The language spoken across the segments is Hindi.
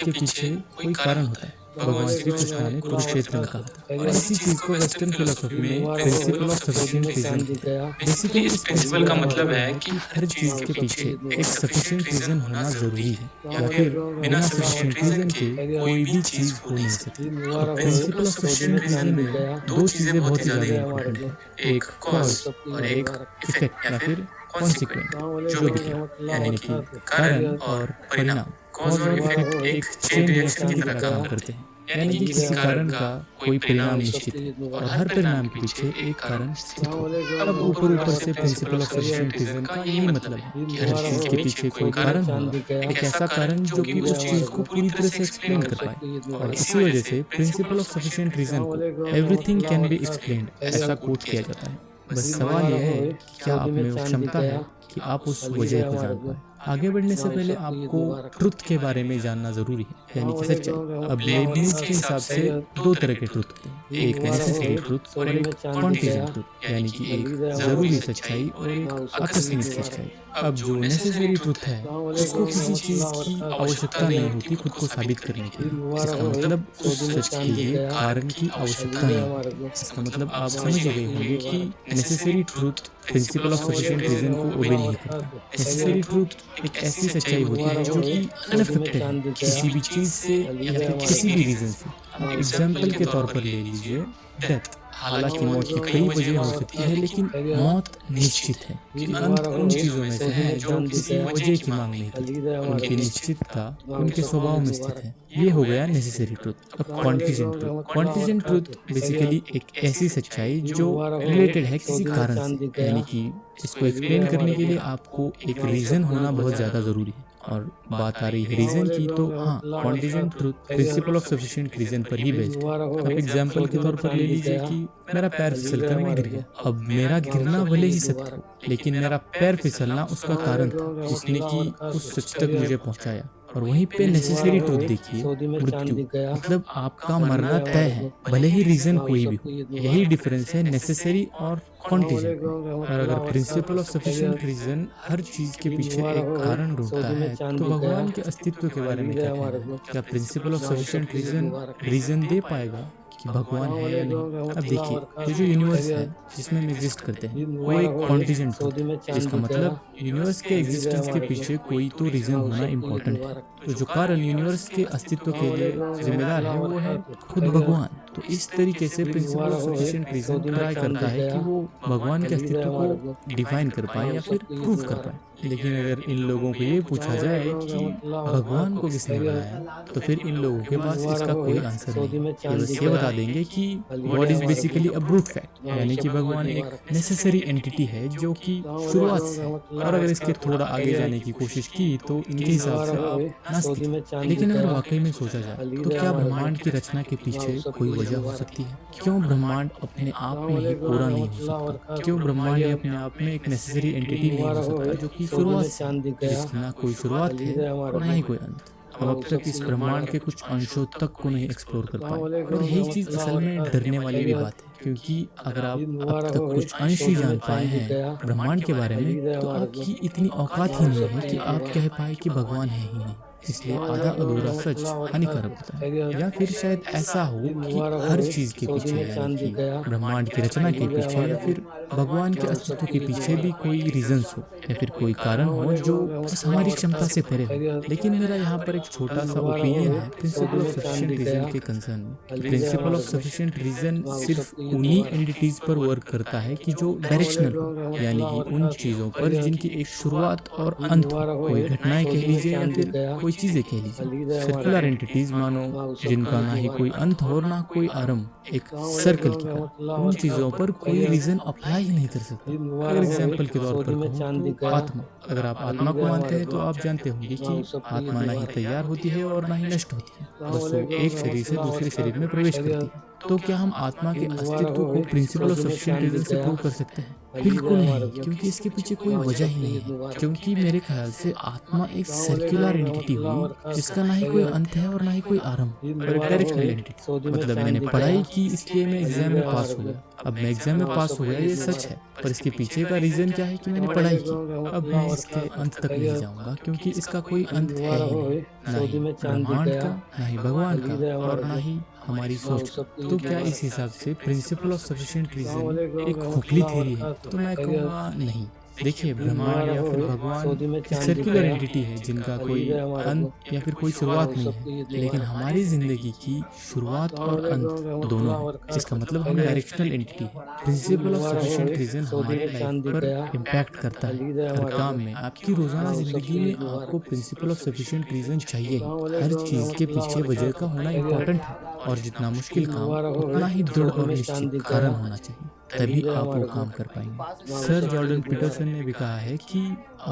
के पीछे कोई कारण होता है। भगवान श्री कृष्ण ने कुरुक्षेत्र में कहा था। और इसी चीज को वेस्टर्न फिलोसफी में प्रिंसिपल ऑफ सफिशिएंट रीजन कहते हैं। बेसिकली इस प्रिंसिपल का मतलब है कि हर चीज के पीछे एक सफिशिएंट रीजन होना जरूरी है, या फिर बिना सफिशिएंट रीजन के कोई भी चीज हो नहीं सकती। प्रिंसिपल ऑफ सफिशिएंट रीजन में दो चीजें बहुत ही ज्यादा इंपॉर्टेंट है, एक कॉज और एक इफेक्ट या फिर कॉन्सिक्वेंट, जो भी है, यानी कि कारण और परिणाम। कॉज और इफेक्ट एक चेन रिएक्शन की तरह काम करते हैं, यानी कि किसी कारण का कोई परिणाम निश्चित है और हर परिणाम के पीछे एक कारण स्थित हो। अब ऊपर से प्रिंसिपल ऑफ सफिशिएंट रीजन का यही मतलब है कि हर चीज के पीछे कोई कारण होगा, एक ऐसा कारण जो कि उस चीज को पूरी तरह से एक्सप्लेन कर पाए। और इसी वजह से प्रिंसिपल ऑफ सफिशिएंट रीजन को एवरीथिंग कैन बी एक्सप्लेन्ड ऐसा कोट किया जाता है। बस सवाल यह है कि क्या आप में वो क्षमता है कि आप उस वजह को जान पाए। आगे बढ़ने से पहले आपको ट्रुथ के बारे में जानना जरूरी है, यानी कि सच्चाई। अब लेबनीज के हिसाब से दो तरह के ट्रुथ होते हैं, एक नेसेसरी ट्रुथ और एक कॉन्टिजेंट ट्रुथ, यानी कि एक जरूरी सच्चाई और एक आकस्मिक सच्चाई। अब जो नेसेसरी ट्रुथ है उसको किसी चीज की आवश्यकता नहीं होती खुद को साबित करने के लिए। इसका मतलब उस सच के लिए कारण की आवश्यकता नहीं। इसका मतलब आप समझ गए होंगे कि necessary truth principle of sufficient reason को ओबे नहीं करता। नेसेसरी ट्रुथ एक ऐसी सच्चाई होती है जो कि अनअफेक्टेड है किसी भी चीज से या फिर किसी भी रीजन से। एग्जाम्पल के तौर पर ले लीजिए डेथ। हालांकि मौत की कई वजह हो सकती है, लेकिन मौत निश्चित है कि अंत उन चीजों में से है जो किसी वजह की मांग नहीं करती। उनकी निश्चितता उनके स्वभाव में स्थित है। ये हो गया नेसेसरी ट्रुथ। अब contingent truth. Contingent truth basically एक ऐसी सच्चाई जो रिलेटेड है किसी कारण से, यानी कि इसको एक्सप्लेन करने के लिए आपको एक रीजन होना बहुत ज्यादा जरूरी है। और बात आ रही है रीजन की, तो हाँ, contingent truth principle of sufficient reason पर ही बेस्ड है। अब एग्जांपल के तौर पर ले लीजिए कि मेरा पैर फिसल कर मैं गिर गया। अब मेरा गिरना भले ही सत्य हो, लेकिन मेरा पैर फिसलना उसका कारण था जिसने कि उस सच तक मुझे पहुंचाया। और वहीं पे नेसेसरी ट्रुथ देखिए, मृत्यु। मतलब आपका मरना तय है, भले ही रीजन कोई भी हो। यही डिफरेंस है नेसेसरी और कॉन्टिजेंट में। और अगर प्रिंसिपल ऑफ सफिशिएंट रीजन हर चीज के पीछे एक कारण ढूंढता है, तो भगवान के अस्तित्व के बारे में क्या कहना है? क्या प्रिंसिपल ऑफ सफिशिएंट रीजन दे पाएगा कि भगवान है या नहीं? अब देखिए, ये जो यूनिवर्स है जिसमें हम एग्जिस्ट करते हैं वो एक कॉन्टिजेंट ट्रुथ है, जिसका मतलब यूनिवर्स के एग्जिस्टेंस के पीछे कोई तो रीजन होना इम्पोर्टेंट है। तो जो कारण यूनिवर्स के अस्तित्व के लिए जिम्मेदार है वो है खुद भगवान। तो इस तरीके से principle of sufficient reason try करता है कि वो भगवान के अस्तित्व को डिफाइन कर पाए या फिर प्रूव कर पाए। लेकिन अगर इन लोगों को ये पूछा जाए कि भगवान को किसने बनाया, तो फिर इन लोगों के पास इसका कोई आंसर नहीं। ये बस ये बता देंगे कि God is basically a brute fact, यानी कि भगवान एक नेसेसरी एंटिटी है जो कि शुरुआत से है। और अगर इसके थोड़ा आगे जाने की कोशिश की तो इनके हिसाब से आप नास्तिक। लेकिन अगर वाकई में सोचा जाए तो क्या ब्रह्मांड की रचना के पीछे कोई वजह हो सकती है? क्यों ब्रह्मांड अपने आप में ही पूरा नहीं हो सकता? क्यों ब्रह्मांड अपने आप में एक नेसेसरी एंटिटी नहीं हो सकता जो कि शुरुआत से, जिसकी ना कोई शुरुआत है और ना ही कोई अंत? हम अब तक इस ब्रह्मांड के कुछ अंशों तक को नहीं एक्सप्लोर कर पाए, और यही चीज असल में डरने वाली भी बात है। क्योंकि अगर आप अब तक कुछ अंश ही जान पाए हैं ब्रह्मांड के बारे में, तो आपकी इतनी औकात ही नहीं है कि आप कह पाए कि भगवान है ही नहीं। इसलिए आधा अधूरा सच हानिकारक होता है। या फिर शायद ऐसा हो कि हर चीज के पीछे, यानी कि ब्रह्मांड की रचना के पीछे या फिर भगवान के अस्तित्व के पीछे भी कोई रीजंस हो या फिर कोई कारण हो जो बस हमारी क्षमता से परे हो। लेकिन मेरा यहाँ पर एक छोटा सा ओपिनियन है प्रिंसिपल ऑफ सफिशिएंट रीजन के कंसर्न में। प्रिंसिपल ऑफ सफिशिएंट रीजन सिर्फ उन्हीं एंटिटीज पर वर्क करता है कि जो डायरेक्शनल हो, यानी कि उन चीजों पर जिनकी एक शुरुआत और अंत हो। कोई घटनाएं कह लीजिए या फिर कोई चीजें कह लीजिए। सर्कुलर एंटिटीज मानो जिनका ना ही कोई अंत हो ना कोई आरंभ, एक सर्कल की तरह, उन चीजों पर कोई रीजन अप्लाई ही नहीं कर सकता। अगर एग्जाम्पल के तौर पर कहूं तो आत्मा। अगर आप आत्मा को मानते हैं तो आप जानते होंगे कि आत्मा ना ही तैयार होती है और ना ही नष्ट होती है, बस वो एक शरीर से दूसरे शरीर में प्रवेश करती है। तो क्या हम आत्मा के अस्तित्व को प्रिंसिपल ऑफ सफिशिएंट रीजन से प्रूव कर सकते हैं? बिल्कुल नहीं, क्योंकि इसके पीछे कोई वजह ही नहीं है। क्योंकि मेरे ख्याल से आत्मा एक सर्कुलर एंटिटी हुई जिसका ना ही कोई अंत है और ना ही कोई आरंभ, और एक डायरेक्शनल एंटिटी। मतलब मैंने पढ़ाई की इसलिए मैं एग्जाम में पास हो गया। अब मैं एग्जाम में पास हो गया, ये सच है, पर इसके पीछे का रीजन क्या है कि मैंने पढ़ाई की। अब मैं इसके अंत तक नहीं जाऊंगा क्योंकि इसका कोई अंत है ही नहीं, ना ही ब्रह्मांड का, ना ही भगवान का, और ना ही हमारी सोच का। तो क्या इस हिसाब से प्रिंसिपल ऑफ सफिशिएंट रीजन एक खोखली थ्योरी है? तो मैं कहूँगा नहीं। देखिए, ब्रह्मांड या फिर भगवान एक सर्कुलर एंटिटी है जिनका कोई अंत या फिर कोई शुरुआत नहीं है, लेकिन हमारी जिंदगी की शुरुआत और अंत दोनों है। इसका मतलब हम डायरेक्शनल एंटिटी है। प्रिंसिपल ऑफ सफिशिएंट रीजन हमारे लाइफ पर इम्पैक्ट करता है हर काम में। आपकी रोजाना जिंदगी में आपको प्रिंसिपल ऑफ सफिशिएंट रीजन चाहिए ही। हर चीज के पीछे वजह का होना इम्पोर्टेंट है, और जितना मुश्किल काम उतना ही दृढ़ और निश्चित कारण होना चाहिए, तभी आप वो काम कर पाएंगे। सर जॉर्डन पीटरसन ने भी कहा है कि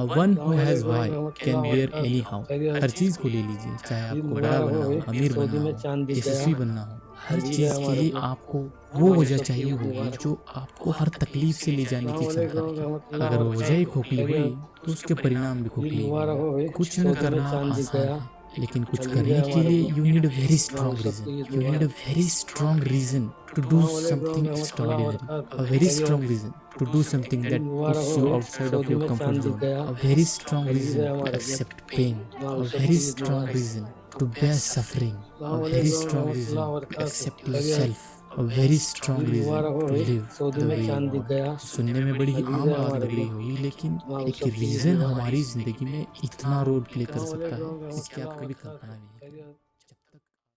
one who has why can bear any how. हर चीज को ले लीजिए, चाहे आपको बड़ा बनना हो, अमीर बनना हो, यशस्वी बनना हो, हर चीज के लिए आपको वो वजह चाहिए होगी जो आपको हर तकलीफ से ले जाने की क्षमता रखे। अगर वो वजह ही खोखली हुई तो उसके परिणाम भी खोखली होंगे। कुछ न करना आसान है, लेकिन कुछ करने के लिए you need a very strong reason. You need a very strong reason to do something extraordinary, a very strong reason to do something that puts you outside of your comfort zone, a very strong reason to accept pain, a very strong reason to bear suffering, a very strong reason to accept yourself, a very strong reason to live the way you want। सुनने में बड़ी ही आम बात लग रही होगी, लेकिन एक रीजन हमारी जिंदगी में इतना रोल प्ले कर सकता है, इसकी आप कभी कल्पना नहीं करेंगे।